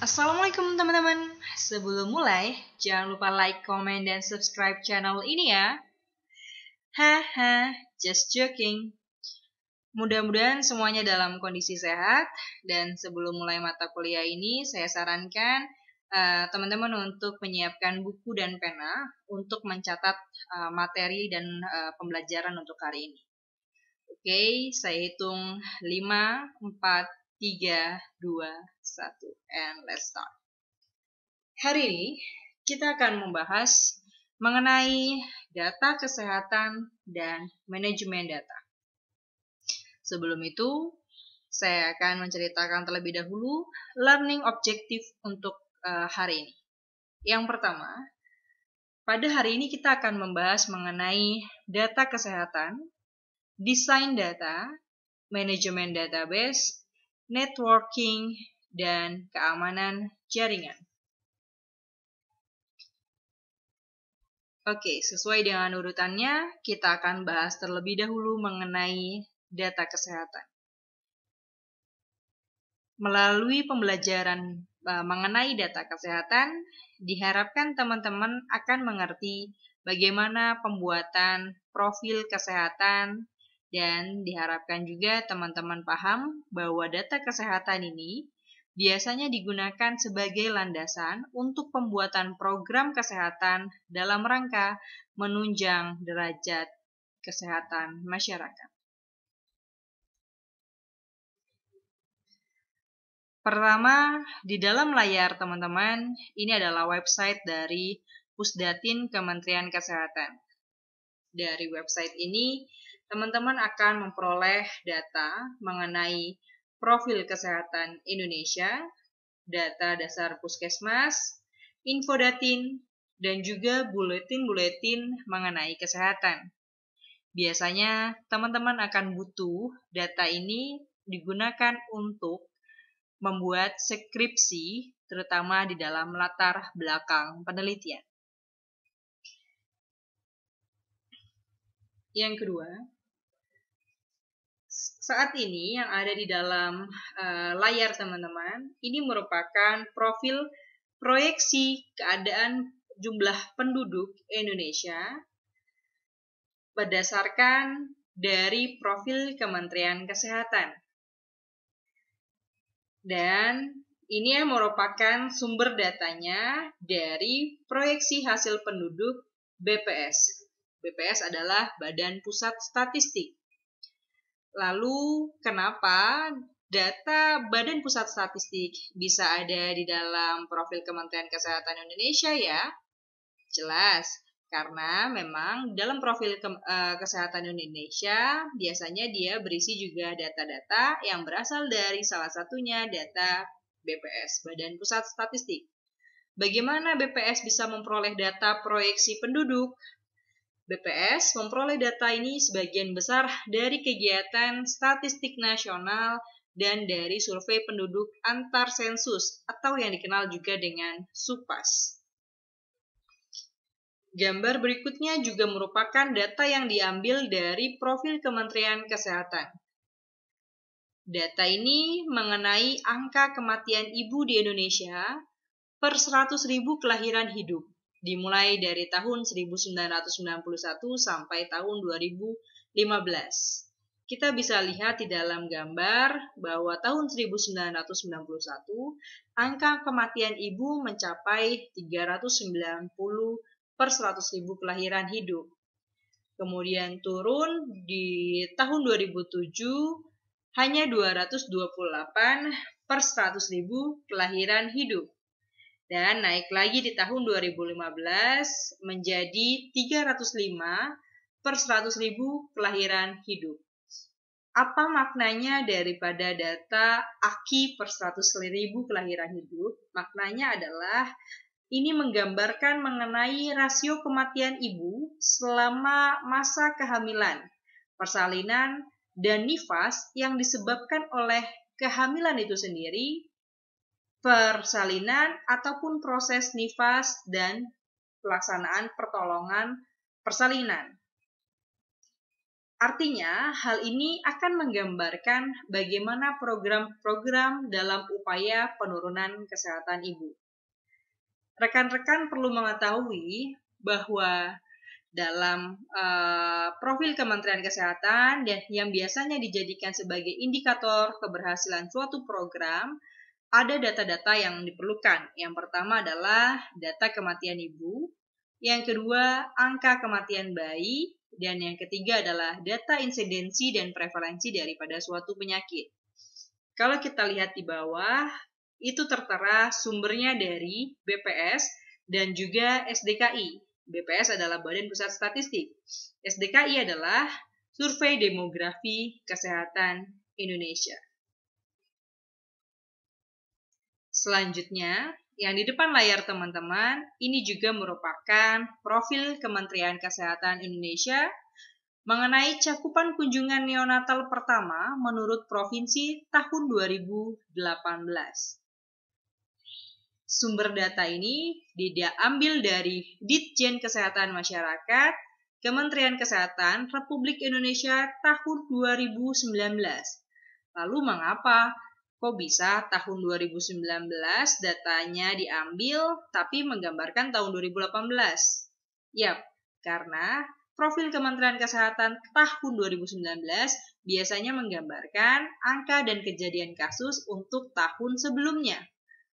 Assalamualaikum teman-teman. Sebelum mulai, jangan lupa like, comment, dan subscribe channel ini ya. Haha, just joking. Mudah-mudahan semuanya dalam kondisi sehat. Dan sebelum mulai mata kuliah ini, saya sarankan teman-teman untuk menyiapkan buku dan pena untuk mencatat materi dan pembelajaran untuk hari ini. Oke, saya hitung 5, 4, 3, 2, 1, and let's start. Hari ini kita akan membahas mengenai data kesehatan dan manajemen data. Sebelum itu, saya akan menceritakan terlebih dahulu learning objective untuk hari ini. Yang pertama, pada hari ini kita akan membahas mengenai data kesehatan, desain data, manajemen database, networking, dan keamanan jaringan. Oke, sesuai dengan urutannya, kita akan bahas terlebih dahulu mengenai data kesehatan. Melalui pembelajaran mengenai data kesehatan, diharapkan teman-teman akan mengerti bagaimana pembuatan profil kesehatan, dan diharapkan juga teman-teman paham bahwa data kesehatan ini biasanya digunakan sebagai landasan untuk pembuatan program kesehatan dalam rangka menunjang derajat kesehatan masyarakat. Pertama, di dalam layar teman-teman, ini adalah website dari Pusdatin Kementerian Kesehatan. Dari website ini, teman-teman akan memperoleh data mengenai profil kesehatan Indonesia, data dasar puskesmas, infodatin, dan juga buletin-buletin mengenai kesehatan. Biasanya, teman-teman akan butuh data ini digunakan untuk membuat skripsi, terutama di dalam latar belakang penelitian. Yang kedua, saat ini yang ada di dalam layar teman-teman, ini merupakan profil proyeksi keadaan jumlah penduduk Indonesia berdasarkan dari profil Kementerian Kesehatan. Dan ini merupakan sumber datanya dari proyeksi hasil penduduk BPS. BPS adalah Badan Pusat Statistik. Lalu, kenapa data Badan Pusat Statistik bisa ada di dalam profil Kementerian Kesehatan Indonesia ya? Jelas, karena memang dalam profil Kesehatan Indonesia biasanya dia berisi juga data-data yang berasal dari salah satunya data BPS, Badan Pusat Statistik. Bagaimana BPS bisa memperoleh data proyeksi penduduk? BPS memperoleh data ini sebagian besar dari kegiatan statistik nasional dan dari survei penduduk antar sensus atau yang dikenal juga dengan SUPAS. Gambar berikutnya juga merupakan data yang diambil dari profil Kementerian Kesehatan. Data ini mengenai angka kematian ibu di Indonesia per 100.000 kelahiran hidup, dimulai dari tahun 1991 sampai tahun 2015. Kita bisa lihat di dalam gambar bahwa tahun 1991, angka kematian ibu mencapai 390 per 100.000 kelahiran hidup. Kemudian turun di tahun 2007, hanya 228 per 100.000 kelahiran hidup. Dan naik lagi di tahun 2015 menjadi 305 per 100.000 kelahiran hidup. Apa maknanya daripada data AKI per 100.000 kelahiran hidup? Maknanya adalah ini menggambarkan mengenai rasio kematian ibu selama masa kehamilan, persalinan, dan nifas yang disebabkan oleh kehamilan itu sendiri, persalinan ataupun proses nifas dan pelaksanaan pertolongan persalinan. Artinya, hal ini akan menggambarkan bagaimana program-program dalam upaya penurunan kesehatan ibu. Rekan-rekan perlu mengetahui bahwa dalam profil Kementerian Kesehatan dan yang biasanya dijadikan sebagai indikator keberhasilan suatu program, ada data-data yang diperlukan. Yang pertama adalah data kematian ibu, yang kedua angka kematian bayi, dan yang ketiga adalah data insidensi dan prevalensi daripada suatu penyakit. Kalau kita lihat di bawah, itu tertera sumbernya dari BPS dan juga SDKI. BPS adalah Badan Pusat Statistik. SDKI adalah Survei Demografi Kesehatan Indonesia. Selanjutnya, yang di depan layar teman-teman, ini juga merupakan profil Kementerian Kesehatan Indonesia mengenai cakupan kunjungan neonatal pertama menurut provinsi tahun 2018. Sumber data ini diambil dari Ditjen Kesehatan Masyarakat, Kementerian Kesehatan Republik Indonesia tahun 2019. Lalu mengapa? Kok bisa tahun 2019 datanya diambil tapi menggambarkan tahun 2018? Yap, karena profil Kementerian Kesehatan tahun 2019 biasanya menggambarkan angka dan kejadian kasus untuk tahun sebelumnya.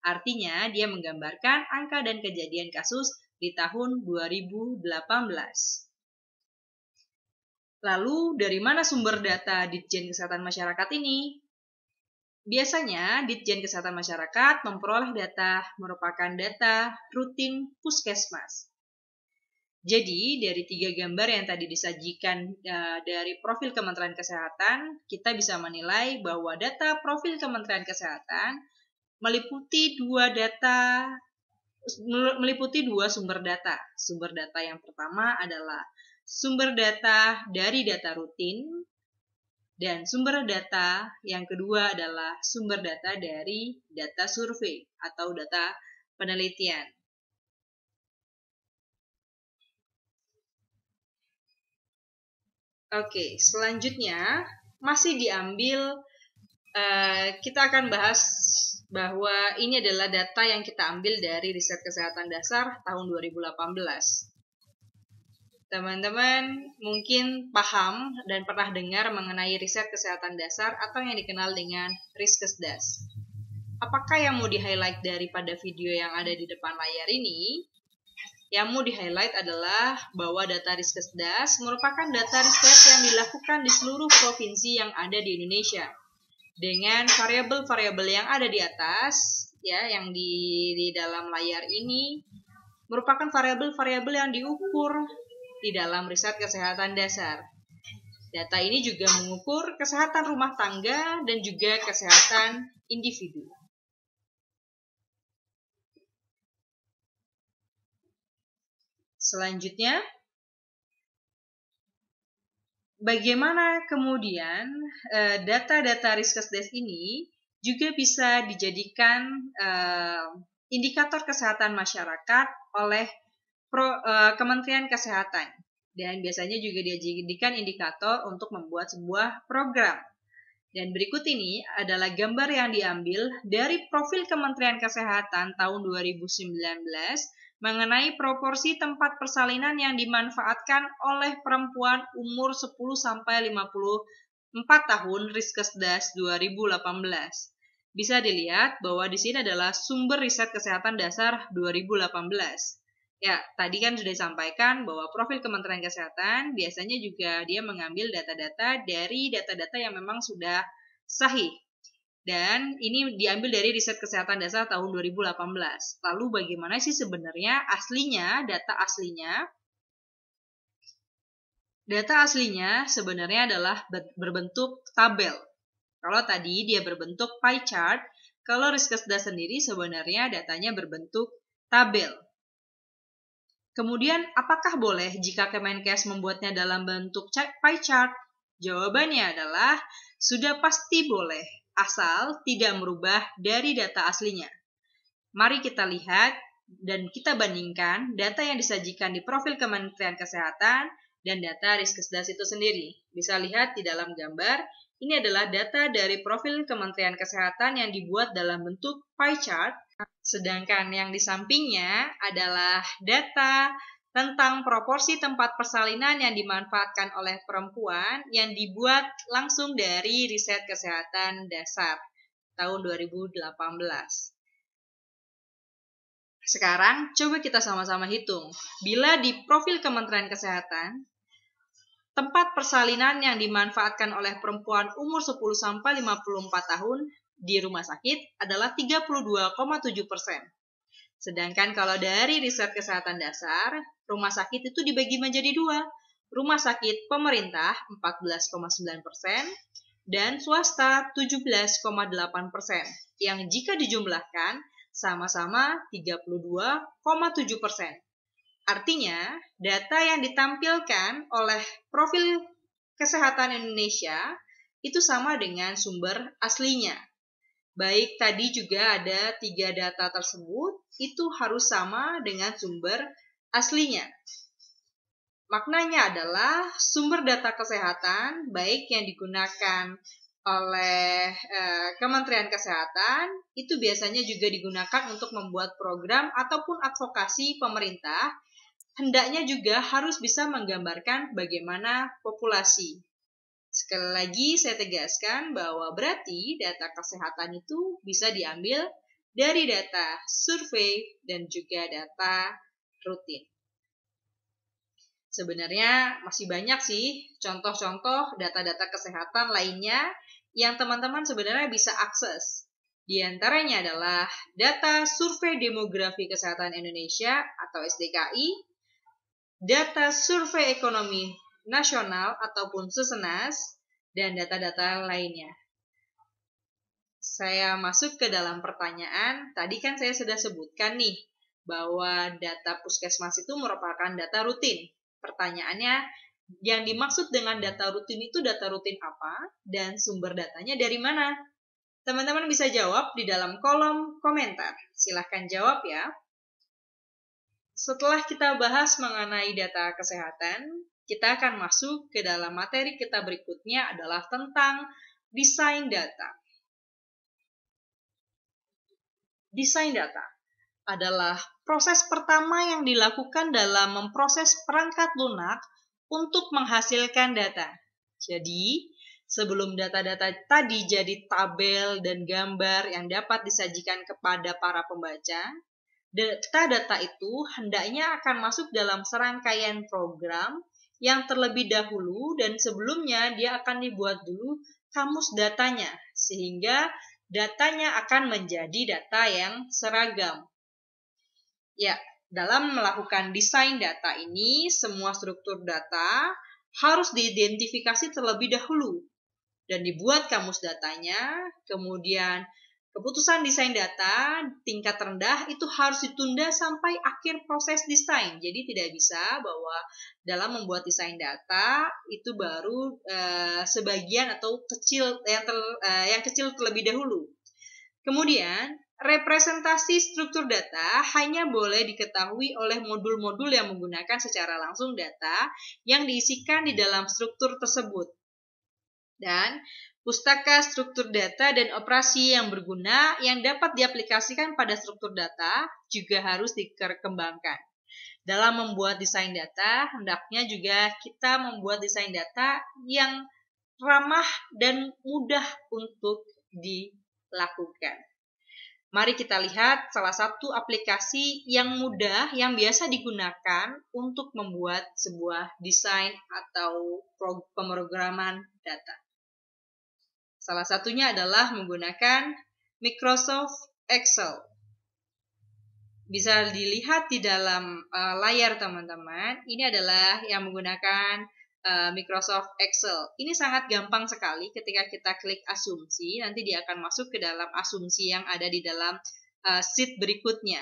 Artinya, dia menggambarkan angka dan kejadian kasus di tahun 2018. Lalu, dari mana sumber data Ditjen Kesehatan Masyarakat ini? Biasanya, Ditjen Kesehatan Masyarakat memperoleh data merupakan data rutin puskesmas. Jadi, dari 3 gambar yang tadi disajikan dari profil Kementerian Kesehatan, kita bisa menilai bahwa data profil Kementerian Kesehatan meliputi 2 sumber data. Sumber data yang pertama adalah sumber data dari data rutin, dan sumber data yang kedua adalah sumber data dari data survei atau data penelitian. Oke, selanjutnya masih diambil, kita akan bahas bahwa ini adalah data yang kita ambil dari riset kesehatan dasar tahun 2018. Teman-teman mungkin paham dan pernah dengar mengenai riset kesehatan dasar atau yang dikenal dengan Riskesdas. Apakah yang mau di-highlight daripada video yang ada di depan layar ini? Yang mau di-highlight adalah bahwa data Riskesdas merupakan data riset yang dilakukan di seluruh provinsi yang ada di Indonesia. Dengan variabel-variabel yang ada di atas, ya, yang di dalam layar ini merupakan variabel-variabel yang diukur di dalam riset kesehatan dasar. Data ini juga mengukur kesehatan rumah tangga dan juga kesehatan individu. Selanjutnya, bagaimana kemudian data-data Riskesdas ini juga bisa dijadikan indikator kesehatan masyarakat oleh Kementerian Kesehatan, dan biasanya juga dijadikan indikator untuk membuat sebuah program. Dan berikut ini adalah gambar yang diambil dari profil Kementerian Kesehatan tahun 2019 mengenai proporsi tempat persalinan yang dimanfaatkan oleh perempuan umur 10-54 tahun Riskesdas 2018. Bisa dilihat bahwa di sini adalah sumber riset kesehatan dasar 2018. Ya, tadi kan sudah disampaikan bahwa profil Kementerian Kesehatan biasanya juga dia mengambil data-data dari data-data yang memang sudah sahih. Dan ini diambil dari riset kesehatan dasar tahun 2018. Lalu bagaimana sih sebenarnya aslinya, data aslinya? Data aslinya sebenarnya adalah berbentuk tabel. Kalau tadi dia berbentuk pie chart, kalau Riskesdas sendiri sebenarnya datanya berbentuk tabel. Kemudian, apakah boleh jika Kemenkes membuatnya dalam bentuk pie chart? Jawabannya adalah sudah pasti boleh, asal tidak merubah dari data aslinya. Mari kita lihat dan kita bandingkan data yang disajikan di profil Kementerian Kesehatan dan data Riskesdas itu sendiri. Bisa lihat di dalam gambar, ini adalah data dari profil Kementerian Kesehatan yang dibuat dalam bentuk pie chart, sedangkan yang di sampingnya adalah data tentang proporsi tempat persalinan yang dimanfaatkan oleh perempuan yang dibuat langsung dari riset kesehatan dasar tahun 2018. Sekarang coba kita sama-sama hitung. Bila di profil Kementerian Kesehatan, tempat persalinan yang dimanfaatkan oleh perempuan umur 10-54 tahun di rumah sakit adalah 32,7%. Sedangkan kalau dari riset kesehatan dasar, rumah sakit itu dibagi menjadi dua. Rumah sakit pemerintah 14,9% dan swasta 17,8%. Yang jika dijumlahkan sama-sama 32,7%. Artinya, data yang ditampilkan oleh profil kesehatan Indonesia itu sama dengan sumber aslinya. Baik tadi juga ada 3 data tersebut, itu harus sama dengan sumber aslinya. Maknanya adalah sumber data kesehatan, baik yang digunakan oleh Kementerian Kesehatan, itu biasanya juga digunakan untuk membuat program ataupun advokasi pemerintah, hendaknya juga harus bisa menggambarkan bagaimana populasi. Sekali lagi saya tegaskan bahwa berarti data kesehatan itu bisa diambil dari data survei dan juga data rutin. Sebenarnya masih banyak sih contoh-contoh data-data kesehatan lainnya yang teman-teman sebenarnya bisa akses. Di antaranya adalah data Survei Demografi Kesehatan Indonesia atau SDKI, data Survei Ekonomi Nasional ataupun Susenas, dan data-data lainnya. Saya masuk ke dalam pertanyaan, tadi kan saya sudah sebutkan nih, bahwa data puskesmas itu merupakan data rutin. Pertanyaannya, yang dimaksud dengan data rutin itu data rutin apa, dan sumber datanya dari mana? Teman-teman bisa jawab di dalam kolom komentar. Silahkan jawab ya. Setelah kita bahas mengenai data kesehatan, kita akan masuk ke dalam materi kita berikutnya adalah tentang desain data. Desain data adalah proses pertama yang dilakukan dalam memproses perangkat lunak untuk menghasilkan data. Jadi, sebelum data-data tadi jadi tabel dan gambar yang dapat disajikan kepada para pembaca, data-data itu hendaknya akan masuk dalam serangkaian program yang terlebih dahulu dan sebelumnya dia akan dibuat dulu kamus datanya sehingga datanya akan menjadi data yang seragam. Ya, dalam melakukan desain data ini semua struktur data harus diidentifikasi terlebih dahulu dan dibuat kamus datanya, kemudian keputusan desain data tingkat rendah itu harus ditunda sampai akhir proses desain. Jadi tidak bisa bahwa dalam membuat desain data itu baru sebagian atau kecil yang kecil terlebih dahulu. Kemudian representasi struktur data hanya boleh diketahui oleh modul-modul yang menggunakan secara langsung data yang diisikan di dalam struktur tersebut. Dan pustaka struktur data dan operasi yang berguna yang dapat diaplikasikan pada struktur data juga harus dikembangkan. Dalam membuat desain data, hendaknya juga kita membuat desain data yang ramah dan mudah untuk dilakukan. Mari kita lihat salah satu aplikasi yang mudah yang biasa digunakan untuk membuat sebuah desain atau pemrograman data. Salah satunya adalah menggunakan Microsoft Excel. Bisa dilihat di dalam layar teman-teman, ini adalah yang menggunakan Microsoft Excel. Ini sangat gampang sekali ketika kita klik asumsi, nanti dia akan masuk ke dalam asumsi yang ada di dalam sheet berikutnya.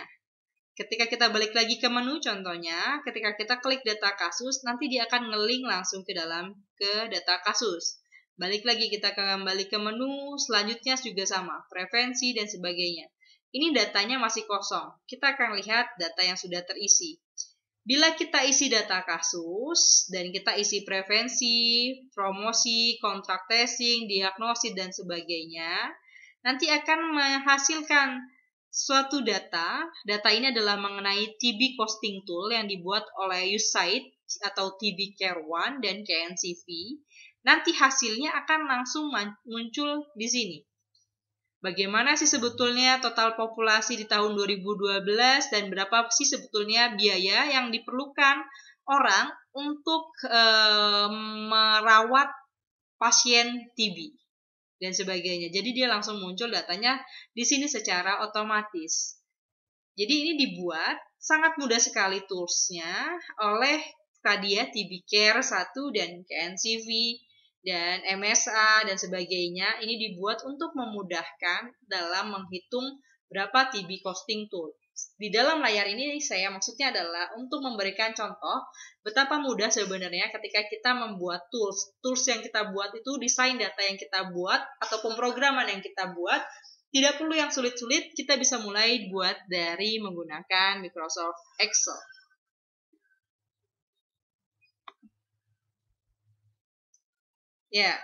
Ketika kita balik lagi ke menu contohnya, ketika kita klik data kasus, nanti dia akan nge-link langsung ke data kasus. Balik lagi kita kembali ke menu, selanjutnya juga sama, preferensi dan sebagainya. Ini datanya masih kosong. Kita akan lihat data yang sudah terisi. Bila kita isi data kasus dan kita isi prevensi, promosi, kontrak tracing, diagnosis, dan sebagainya, nanti akan menghasilkan suatu data. Data ini adalah mengenai TB costing tool yang dibuat oleh USAID atau TB Care One dan KNCV. Nanti hasilnya akan langsung muncul di sini. Bagaimana sih sebetulnya total populasi di tahun 2012 dan berapa sih sebetulnya biaya yang diperlukan orang untuk merawat pasien TB dan sebagainya. Jadi dia langsung muncul datanya di sini secara otomatis. Jadi ini dibuat sangat mudah sekali toolsnya oleh tadi ya TB Care 1 dan KNCV dan MSA dan sebagainya. Ini dibuat untuk memudahkan dalam menghitung berapa TB costing tool. Di dalam layar ini saya maksudnya adalah untuk memberikan contoh betapa mudah sebenarnya ketika kita membuat tools. Tools yang kita buat itu desain data yang kita buat atau pemrograman yang kita buat tidak perlu yang sulit-sulit, kita bisa mulai buat dari menggunakan Microsoft Excel. Ya,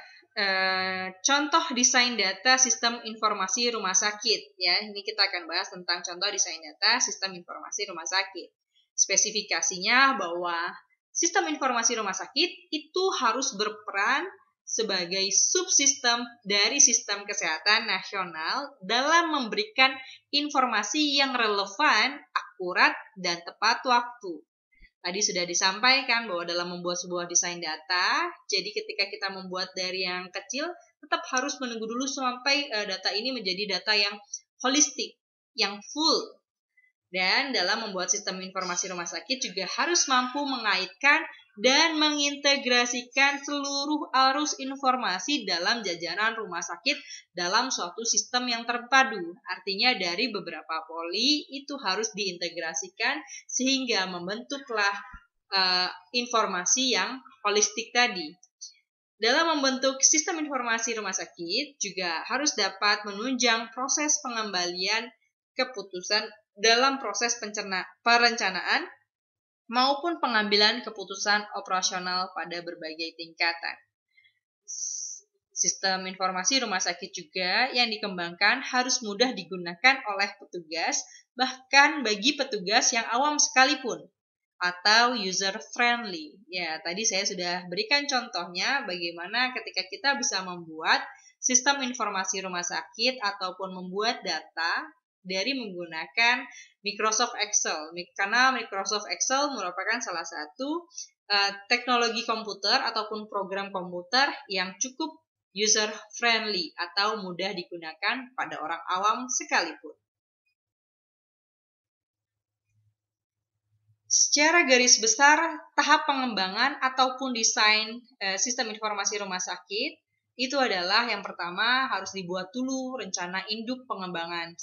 contoh desain data sistem informasi rumah sakit. Ya, ini kita akan bahas tentang contoh desain data sistem informasi rumah sakit. Spesifikasinya bahwa sistem informasi rumah sakit itu harus berperan sebagai subsistem dari sistem kesehatan nasional dalam memberikan informasi yang relevan, akurat, dan tepat waktu. Tadi sudah disampaikan bahwa dalam membuat sebuah desain data, jadi ketika kita membuat dari yang kecil, tetap harus menunggu dulu sampai data ini menjadi data yang holistik, yang full. Dan dalam membuat sistem informasi rumah sakit juga harus mampu mengaitkan dan mengintegrasikan seluruh arus informasi dalam jajaran rumah sakit dalam suatu sistem yang terpadu. Artinya dari beberapa poli itu harus diintegrasikan sehingga membentuklah informasi yang holistik tadi. Dalam membentuk sistem informasi rumah sakit juga harus dapat menunjang proses pengembalian keputusan dalam proses perencanaan maupun pengambilan keputusan operasional pada berbagai tingkatan. Sistem informasi rumah sakit juga yang dikembangkan harus mudah digunakan oleh petugas, bahkan bagi petugas yang awam sekalipun, atau user friendly. Ya, tadi saya sudah berikan contohnya bagaimana ketika kita bisa membuat sistem informasi rumah sakit ataupun membuat data dari menggunakan Microsoft Excel. Karena Microsoft Excel merupakan salah satu teknologi komputer ataupun program komputer yang cukup user friendly atau mudah digunakan pada orang awam sekalipun. Secara garis besar, tahap pengembangan ataupun desain sistem informasi rumah sakit itu adalah yang pertama harus dibuat dulu rencana induk pengembangan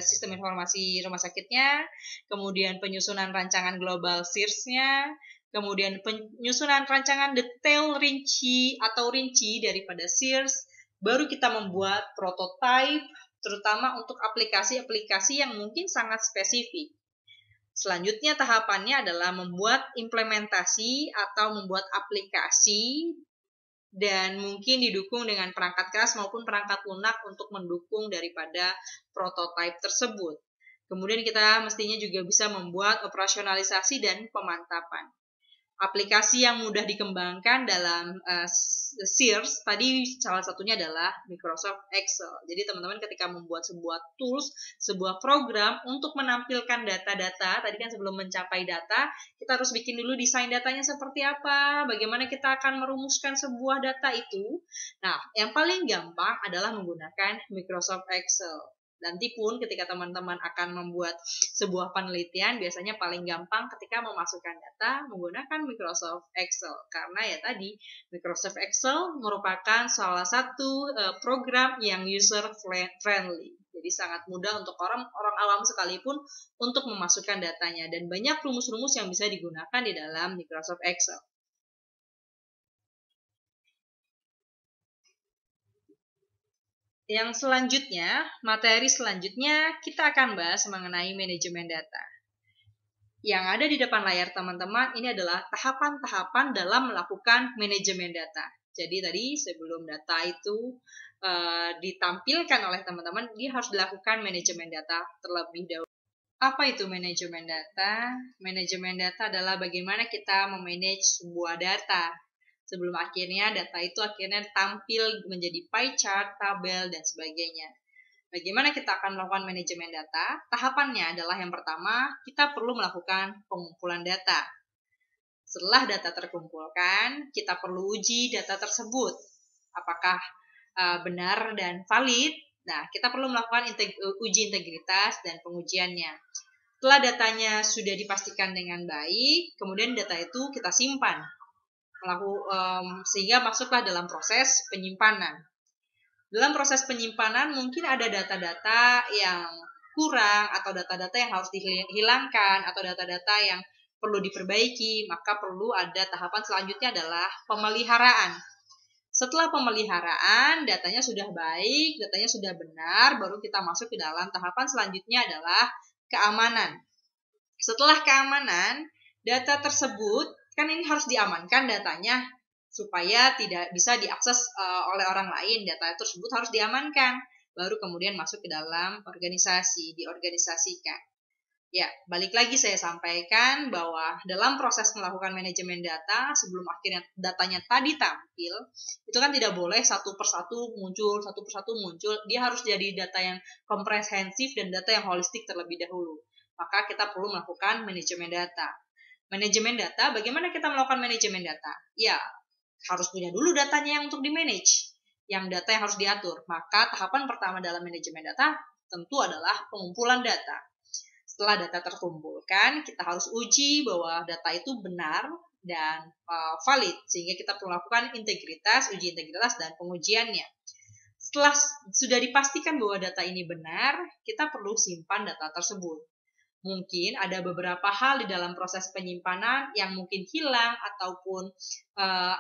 sistem informasi rumah sakitnya, kemudian penyusunan rancangan global SIRS-nya, kemudian penyusunan rancangan detail rinci daripada SIRS, baru kita membuat prototype, terutama untuk aplikasi-aplikasi yang mungkin sangat spesifik. Selanjutnya tahapannya adalah membuat implementasi atau membuat aplikasi dan mungkin didukung dengan perangkat keras maupun perangkat lunak untuk mendukung daripada prototipe tersebut. Kemudian kita mestinya juga bisa membuat operasionalisasi dan pemantapan. Aplikasi yang mudah dikembangkan dalam SIRS, tadi salah satunya adalah Microsoft Excel. Jadi teman-teman ketika membuat sebuah tools, sebuah program untuk menampilkan data-data, tadi kan sebelum mencapai data, kita harus bikin dulu desain datanya seperti apa, bagaimana kita akan merumuskan sebuah data itu. Nah, yang paling gampang adalah menggunakan Microsoft Excel. Nanti pun ketika teman-teman akan membuat sebuah penelitian, biasanya paling gampang ketika memasukkan data menggunakan Microsoft Excel. Karena ya tadi, Microsoft Excel merupakan salah satu program yang user friendly. Jadi sangat mudah untuk orang awam sekalipun untuk memasukkan datanya. Dan banyak rumus-rumus yang bisa digunakan di dalam Microsoft Excel. Yang selanjutnya, materi selanjutnya kita akan bahas mengenai manajemen data. Yang ada di depan layar teman-teman ini adalah tahapan-tahapan dalam melakukan manajemen data. Jadi tadi sebelum data itu ditampilkan oleh teman-teman, dia harus dilakukan manajemen data terlebih dahulu. Apa itu manajemen data? Manajemen data adalah bagaimana kita memanage sebuah data. Sebelum akhirnya data itu akhirnya tampil menjadi pie chart, tabel, dan sebagainya. Bagaimana kita akan melakukan manajemen data? Tahapannya adalah yang pertama, kita perlu melakukan pengumpulan data. Setelah data terkumpulkan, kita perlu uji data tersebut. Apakah benar dan valid? Nah, kita perlu melakukan uji integritas dan pengujiannya. Setelah datanya sudah dipastikan dengan baik, kemudian data itu kita simpan. Sehingga masuklah dalam proses penyimpanan. Dalam proses penyimpanan mungkin ada data-data yang kurang atau data-data yang harus dihilangkan atau data-data yang perlu diperbaiki, maka perlu ada tahapan selanjutnya adalah pemeliharaan. Setelah pemeliharaan, datanya sudah baik, datanya sudah benar, baru kita masuk ke dalam tahapan selanjutnya adalah keamanan. Setelah keamanan, data tersebut, kan ini harus diamankan datanya, supaya tidak bisa diakses oleh orang lain. Data tersebut harus diamankan, baru kemudian masuk ke dalam organisasi, diorganisasikan. Ya, balik lagi saya sampaikan bahwa dalam proses melakukan manajemen data, sebelum akhirnya datanya tadi tampil, itu kan tidak boleh satu persatu muncul, dia harus jadi data yang komprehensif dan data yang holistik terlebih dahulu. Maka kita perlu melakukan manajemen data. Manajemen data, bagaimana kita melakukan manajemen data? Ya, harus punya dulu datanya yang untuk di-manage, yang data yang harus diatur. Maka tahapan pertama dalam manajemen data tentu adalah pengumpulan data. Setelah data terkumpulkan, kita harus uji bahwa data itu benar dan valid, sehingga kita perlu melakukan uji integritas dan pengujiannya. Setelah sudah dipastikan bahwa data ini benar, kita perlu simpan data tersebut. Mungkin ada beberapa hal di dalam proses penyimpanan yang mungkin hilang ataupun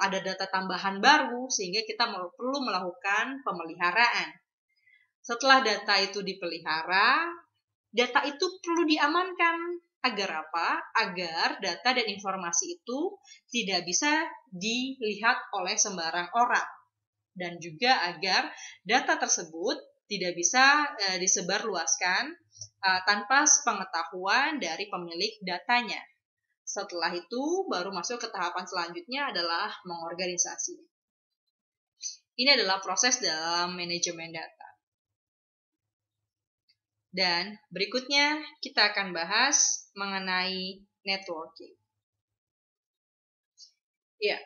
ada data tambahan baru, sehingga kita perlu melakukan pemeliharaan. Setelah data itu dipelihara, data itu perlu diamankan. Agar apa? Agar data dan informasi itu tidak bisa dilihat oleh sembarang orang. Dan juga agar data tersebut tidak bisa disebarluaskan tanpa pengetahuan dari pemilik datanya. Setelah itu baru masuk ke tahapan selanjutnya adalah mengorganisasi. Ini adalah proses dalam manajemen data. Dan berikutnya kita akan bahas mengenai networking. Ya,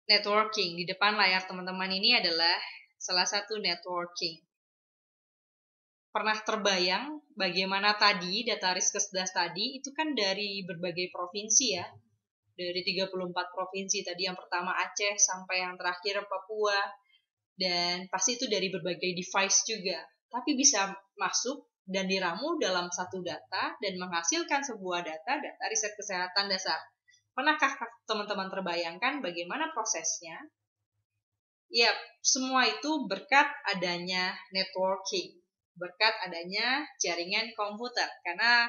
networking di depan layar teman-teman ini adalah salah satu networking. Pernah terbayang bagaimana tadi data Riskesdas tadi itu kan dari berbagai provinsi ya. Dari 34 provinsi tadi, yang pertama Aceh sampai yang terakhir Papua. Dan pasti itu dari berbagai device juga. Tapi bisa masuk dan diramu dalam satu data dan menghasilkan sebuah data riset kesehatan dasar. Pernahkah teman-teman terbayangkan bagaimana prosesnya? Ya, semua itu berkat adanya networking, berkat adanya jaringan komputer. Karena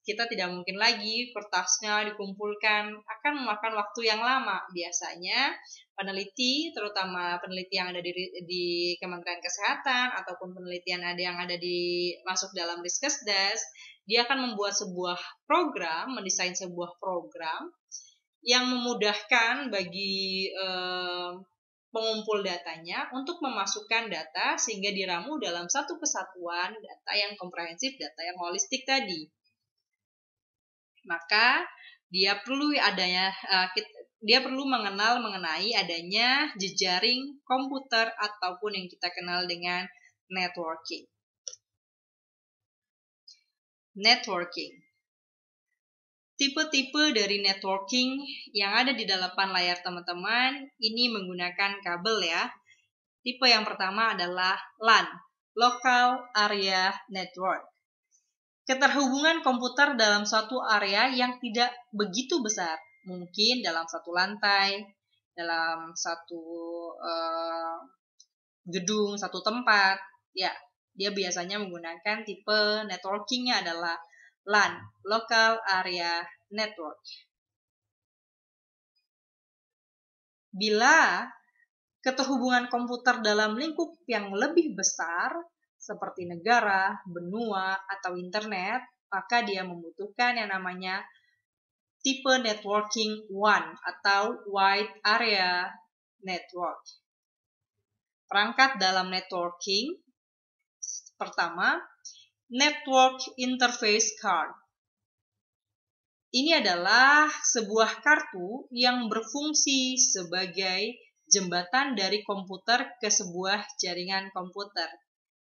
kita tidak mungkin lagi kertasnya dikumpulkan, akan memakan waktu yang lama. Biasanya peneliti, terutama peneliti yang ada di Kementerian Kesehatan ataupun penelitian yang ada masuk dalam Riskesdas, dia akan membuat sebuah program, mendesain sebuah program yang memudahkan bagi pengumpul datanya untuk memasukkan data sehingga diramu dalam satu kesatuan data yang komprehensif, data yang holistik tadi. Maka dia perlu mengenal mengenai adanya jejaring komputer ataupun yang kita kenal dengan networking. Networking. Tipe-tipe dari networking yang ada di depan layar teman-teman ini menggunakan kabel ya. Tipe yang pertama adalah LAN, Local Area Network. Keterhubungan komputer dalam suatu area yang tidak begitu besar, mungkin dalam satu lantai, dalam satu gedung, satu tempat. Ya, dia biasanya menggunakan tipe networkingnya adalah LAN, Local Area Network. Bila keterhubungan komputer dalam lingkup yang lebih besar, seperti negara, benua, atau internet, maka dia membutuhkan yang namanya tipe networking WAN atau Wide Area Network. Perangkat dalam networking, pertama, Network Interface Card. Ini adalah sebuah kartu yang berfungsi sebagai jembatan dari komputer ke sebuah jaringan komputer.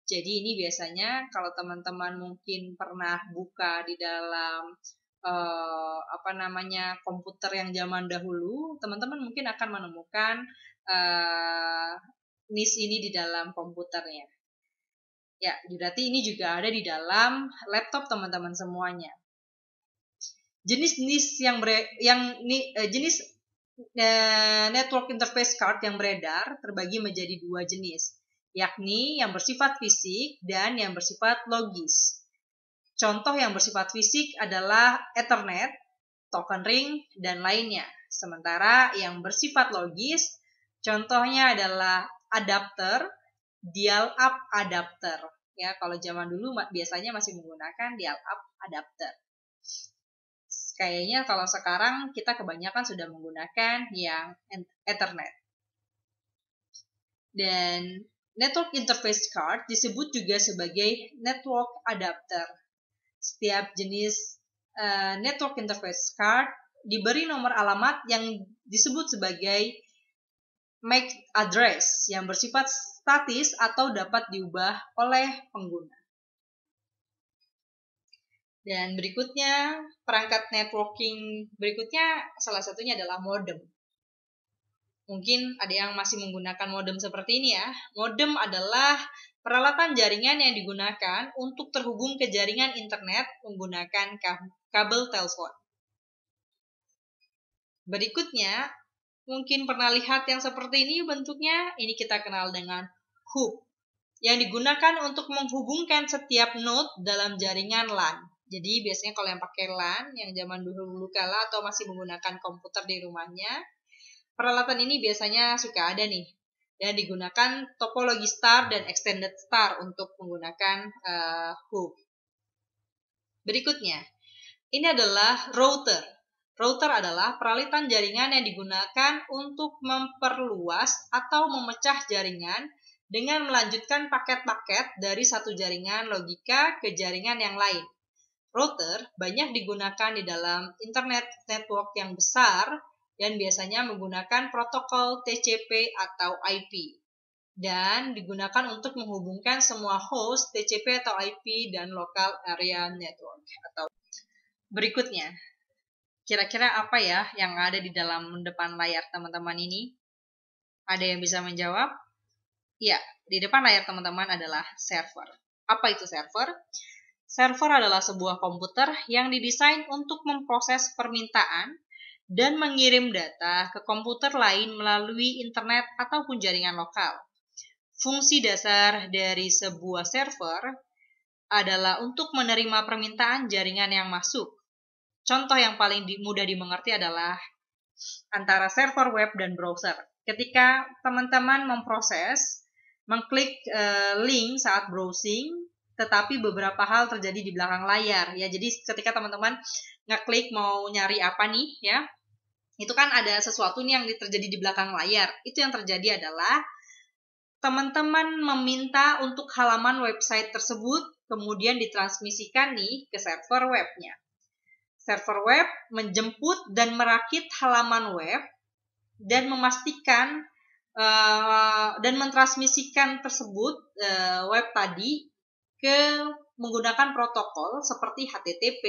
Jadi ini biasanya kalau teman-teman mungkin pernah buka di dalam komputer yang zaman dahulu, teman-teman mungkin akan menemukan NIS ini di dalam komputernya. Ya, berarti ini juga ada di dalam laptop teman-teman semuanya. Jenis NIS jenis Network Interface Card yang beredar terbagi menjadi dua jenis, yakni yang bersifat fisik dan yang bersifat logis. Contoh yang bersifat fisik adalah Ethernet, token ring, dan lainnya. Sementara yang bersifat logis, contohnya adalah adapter, dial-up adapter. Ya, kalau zaman dulu biasanya masih menggunakan dial-up adapter. Kayaknya kalau sekarang kita kebanyakan sudah menggunakan yang Ethernet. Dan Network Interface Card disebut juga sebagai Network Adapter. Setiap jenis Network Interface Card diberi nomor alamat yang disebut sebagai MAC address yang bersifat statis atau dapat diubah oleh pengguna. Dan berikutnya, perangkat networking berikutnya salah satunya adalah modem. Mungkin ada yang masih menggunakan modem seperti ini ya. Modem adalah peralatan jaringan yang digunakan untuk terhubung ke jaringan internet menggunakan kabel telepon. Berikutnya, mungkin pernah lihat yang seperti ini bentuknya. Ini kita kenal dengan hub, yang digunakan untuk menghubungkan setiap node dalam jaringan LAN. Jadi biasanya kalau yang pakai LAN, yang zaman dulu kala atau masih menggunakan komputer di rumahnya, peralatan ini biasanya suka ada nih. Dan digunakan topologi star dan extended star untuk menggunakan hub. Berikutnya, ini adalah router. Router adalah peralatan jaringan yang digunakan untuk memperluas atau memecah jaringan dengan melanjutkan paket-paket dari satu jaringan logika ke jaringan yang lain. Router banyak digunakan di dalam internet network yang besar dan biasanya menggunakan protokol TCP atau IP dan digunakan untuk menghubungkan semua host TCP atau IP dan local area network. Atau berikutnya, kira-kira apa ya yang ada di dalam depan layar teman-teman ini? Ada yang bisa menjawab? Ya, di depan layar teman-teman adalah server. Apa itu server? Server adalah sebuah komputer yang didesain untuk memproses permintaan dan mengirim data ke komputer lain melalui internet ataupun jaringan lokal. Fungsi dasar dari sebuah server adalah untuk menerima permintaan jaringan yang masuk. Contoh yang paling mudah dimengerti adalah antara server web dan browser. Ketika teman-teman mengklik link saat browsing, tetapi beberapa hal terjadi di belakang layar ya. Jadi ketika teman-teman ngeklik mau nyari apa nih ya, itu kan ada sesuatu nih yang terjadi di belakang layar. Itu yang terjadi adalah teman-teman meminta untuk halaman website tersebut kemudian ditransmisikan nih ke server webnya. Server web menjemput dan merakit halaman web dan memastikan dan mentransmisikan tersebut web tadi ke menggunakan protokol seperti HTTP,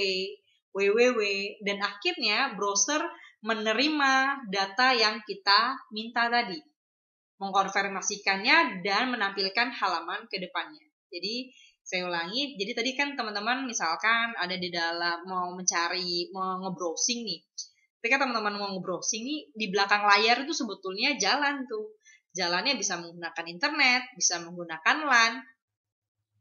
www, dan akhirnya browser menerima data yang kita minta tadi, mengkonfirmasikannya dan menampilkan halaman ke depannya. Jadi saya ulangi, jadi tadi kan teman-teman misalkan ada di dalam mau nge-browsing nih. Ketika teman-teman mau nge-browsing nih, di belakang layar itu sebetulnya jalan tuh. Jalannya bisa menggunakan internet, bisa menggunakan LAN.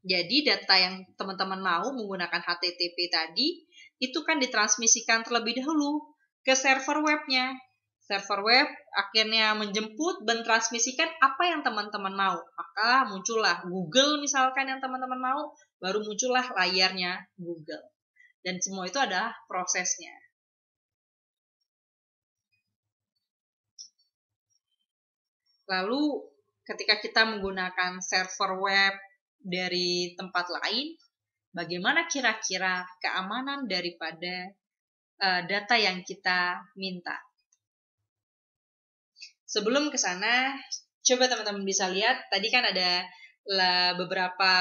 Jadi data yang teman-teman mau menggunakan HTTP tadi, itu kan ditransmisikan terlebih dahulu ke server webnya. Server web akhirnya menjemput dan transmisikan apa yang teman-teman mau. Maka muncullah Google misalkan yang teman-teman mau, baru muncullah layarnya Google. Dan semua itu adalah prosesnya. Lalu ketika kita menggunakan server web dari tempat lain, bagaimana kira-kira keamanan daripada data yang kita minta? Sebelum ke sana, coba teman-teman bisa lihat, tadi kan ada beberapa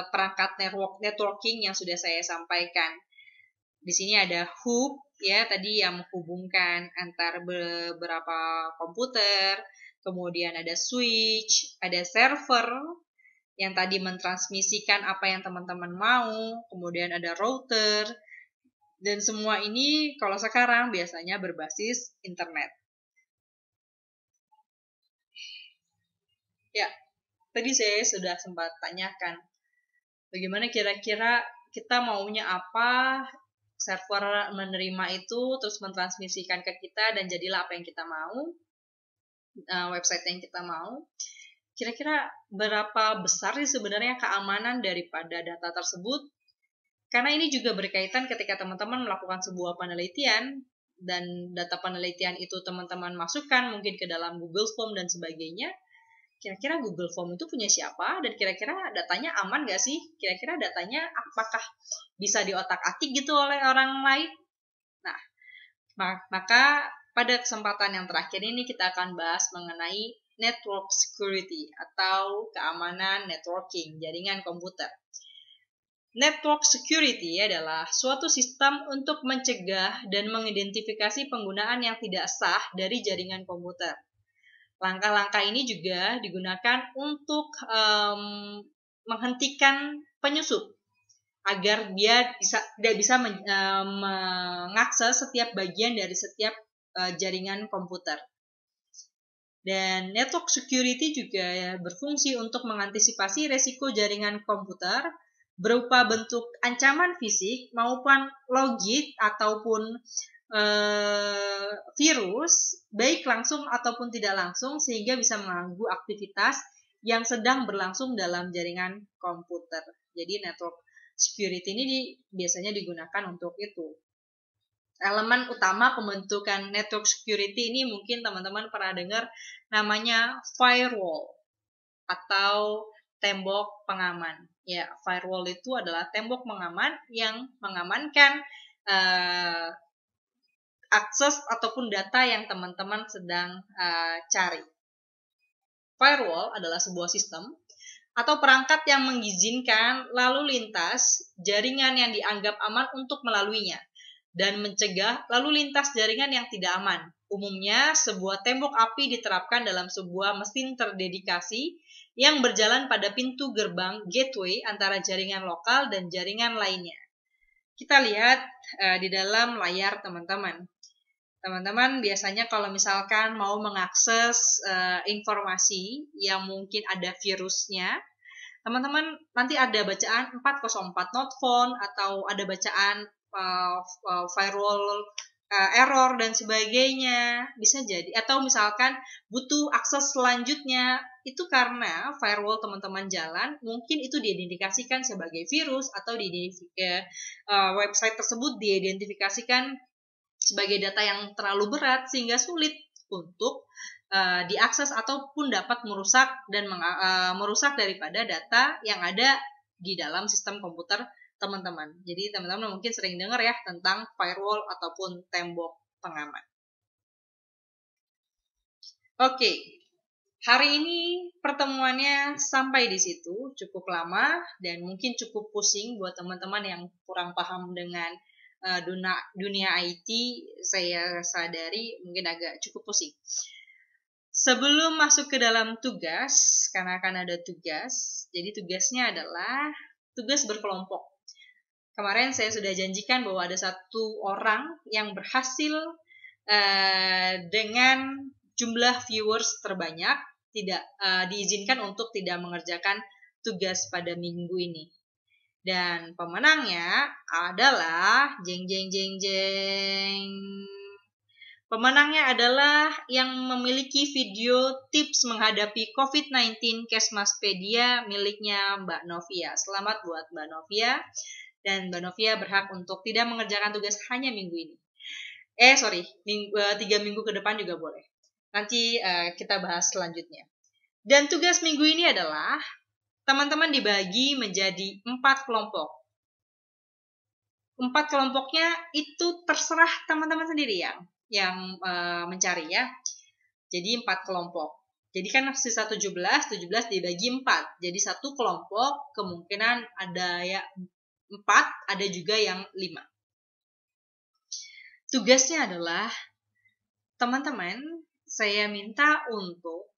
perangkat networking yang sudah saya sampaikan. Di sini ada hub, ya, tadi yang menghubungkan antar beberapa komputer, kemudian ada switch, ada server, yang tadi mentransmisikan apa yang teman-teman mau, kemudian ada router, dan semua ini kalau sekarang biasanya berbasis internet. Ya, tadi saya sudah sempat tanyakan, bagaimana kira-kira kita maunya apa, server menerima itu, terus mentransmisikan ke kita, dan jadilah apa yang kita mau, website yang kita mau. Kira-kira berapa besar sih sebenarnya keamanan daripada data tersebut? Karena ini juga berkaitan ketika teman-teman melakukan sebuah penelitian, dan data penelitian itu teman-teman masukkan mungkin ke dalam Google Form dan sebagainya. Kira-kira Google Form itu punya siapa, dan kira-kira datanya aman nggak sih? Kira-kira datanya apakah bisa diotak-atik gitu oleh orang lain? Nah, maka pada kesempatan yang terakhir ini kita akan bahas mengenai network security atau keamanan networking jaringan komputer. Network security adalah suatu sistem untuk mencegah dan mengidentifikasi penggunaan yang tidak sah dari jaringan komputer. Langkah-langkah ini juga digunakan untuk menghentikan penyusup agar dia tidak bisa mengakses setiap bagian dari setiap jaringan komputer. Dan network security juga berfungsi untuk mengantisipasi resiko jaringan komputer berupa bentuk ancaman fisik maupun logik ataupun virus, baik langsung ataupun tidak langsung, sehingga bisa mengganggu aktivitas yang sedang berlangsung dalam jaringan komputer. Jadi network security ini biasanya digunakan untuk itu. Elemen utama pembentukan network security ini mungkin teman-teman pernah dengar namanya firewall atau tembok pengaman. Ya, firewall itu adalah tembok pengaman yang mengamankan akses ataupun data yang teman-teman sedang cari. Firewall adalah sebuah sistem atau perangkat yang mengizinkan lalu lintas jaringan yang dianggap aman untuk melaluinya dan mencegah lalu lintas jaringan yang tidak aman. Umumnya, sebuah tembok api diterapkan dalam sebuah mesin terdedikasi yang berjalan pada pintu gerbang gateway antara jaringan lokal dan jaringan lainnya. Kita lihat di dalam layar teman-teman. Teman-teman biasanya kalau misalkan mau mengakses informasi yang mungkin ada virusnya, teman-teman nanti ada bacaan 404 not found atau ada bacaan firewall error dan sebagainya, bisa jadi. Atau misalkan butuh akses selanjutnya, itu karena firewall teman-teman jalan, mungkin itu diidentifikasikan sebagai virus atau website tersebut diidentifikasikan sebagai data yang terlalu berat sehingga sulit untuk diakses ataupun dapat merusak dan merusak daripada data yang ada di dalam sistem komputer teman-teman. Jadi teman-teman mungkin sering dengar ya tentang firewall ataupun tembok pengaman. Oke, hari ini pertemuannya sampai di situ, cukup lama dan mungkin cukup pusing buat teman-teman yang kurang paham dengan dunia IT. Saya sadari mungkin agak cukup pusing. Sebelum masuk ke dalam tugas, karena akan ada tugas, jadi tugasnya adalah tugas berkelompok. Kemarin saya sudah janjikan bahwa ada satu orang yang berhasil dengan jumlah viewers terbanyak, tidak diizinkan untuk tidak mengerjakan tugas pada minggu ini. Dan pemenangnya adalah jeng jeng jeng jeng. Pemenangnya adalah yang memiliki video tips menghadapi COVID-19 Kesmaspedia miliknya Mbak Novia. Selamat buat Mbak Novia. Dan Mbak Novia berhak untuk tidak mengerjakan tugas hanya minggu ini. 3 minggu ke depan juga boleh. Nanti kita bahas selanjutnya. Dan tugas minggu ini adalah teman-teman dibagi menjadi 4 kelompok. 4 kelompoknya itu terserah teman-teman sendiri yang mencari ya. Jadi 4 kelompok. Jadi kan sisa 17 dibagi 4. Jadi satu kelompok kemungkinan ada ya 4, ada juga yang 5. Tugasnya adalah teman-teman, saya minta untuk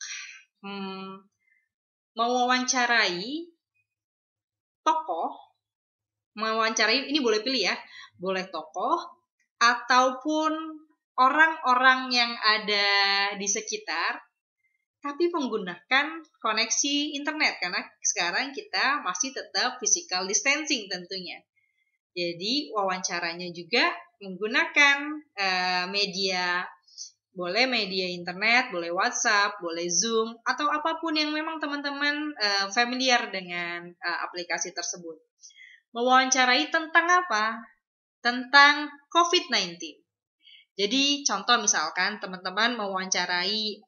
mewawancarai tokoh, ini boleh pilih ya, boleh tokoh ataupun orang-orang yang ada di sekitar, tapi menggunakan koneksi internet karena sekarang kita masih tetap physical distancing tentunya. Jadi wawancaranya juga menggunakan media, boleh media internet, boleh WhatsApp, boleh Zoom, atau apapun yang memang teman-teman familiar dengan aplikasi tersebut. Mewawancarai tentang apa? Tentang COVID-19. Jadi contoh misalkan teman-teman mewawancarai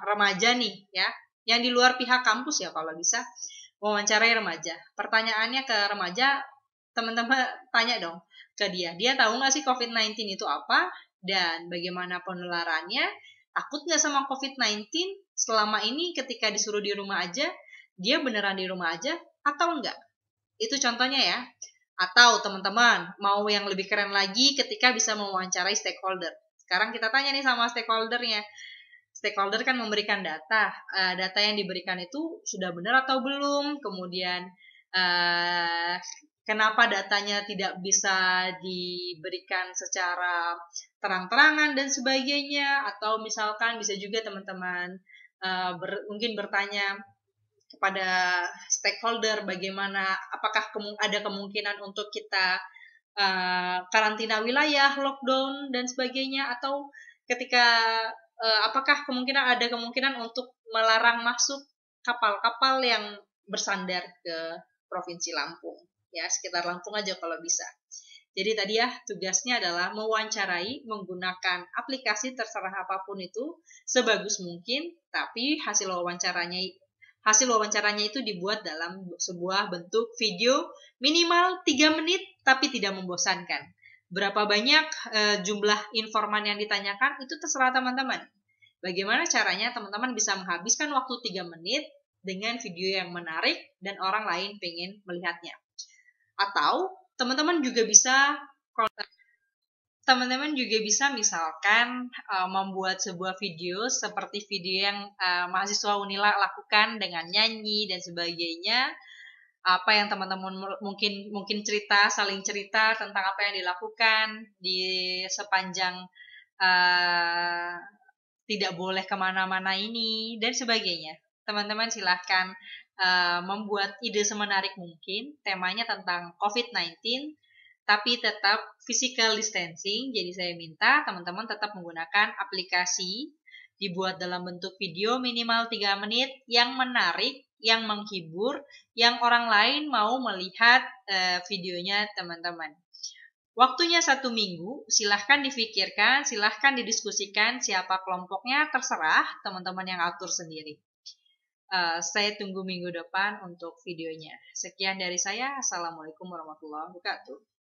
remaja nih ya, yang di luar pihak kampus ya kalau bisa, mewawancarai remaja. Pertanyaannya ke remaja, teman-teman tanya dong ke dia tahu nggak sih COVID-19 itu apa dan bagaimana penularannya, takut nggak sama COVID-19 selama ini ketika disuruh di rumah aja, dia beneran di rumah aja atau enggak? Itu contohnya ya. Atau teman-teman mau yang lebih keren lagi ketika bisa mewawancarai stakeholder. Sekarang kita tanya nih sama stakeholdernya. Stakeholder kan memberikan data. Data yang diberikan itu sudah benar atau belum? Kemudian kenapa datanya tidak bisa diberikan secara terang-terangan dan sebagainya, atau misalkan bisa juga teman-teman mungkin bertanya kepada stakeholder bagaimana, apakah ada kemungkinan untuk kita karantina wilayah, lockdown dan sebagainya, atau ketika apakah ada kemungkinan untuk melarang masuk kapal-kapal yang bersandar ke Provinsi Lampung. Ya, sekitar Lampung aja kalau bisa. Jadi tadi ya, tugasnya adalah mewawancarai menggunakan aplikasi terserah apapun itu sebagus mungkin, tapi hasil wawancaranya itu dibuat dalam sebuah bentuk video minimal 3 menit tapi tidak membosankan. Berapa banyak jumlah informan yang ditanyakan itu terserah teman-teman. Bagaimana caranya teman-teman bisa menghabiskan waktu 3 menit dengan video yang menarik dan orang lain pengen melihatnya. Atau teman-teman juga bisa misalkan membuat sebuah video seperti video yang mahasiswa Unila lakukan dengan nyanyi dan sebagainya. Apa yang teman-teman mungkin saling cerita tentang apa yang dilakukan di sepanjang tidak boleh kemana-mana ini dan sebagainya. Teman-teman silahkan membuat ide semenarik mungkin, temanya tentang COVID-19, tapi tetap physical distancing. Jadi saya minta teman-teman tetap menggunakan aplikasi, dibuat dalam bentuk video minimal 3 menit, yang menarik, yang menghibur, yang orang lain mau melihat videonya teman-teman. Waktunya 1 minggu, silahkan difikirkan, silahkan didiskusikan siapa kelompoknya, terserah teman-teman yang atur sendiri. Saya tunggu minggu depan untuk videonya. Sekian dari saya. Assalamualaikum warahmatullahi wabarakatuh.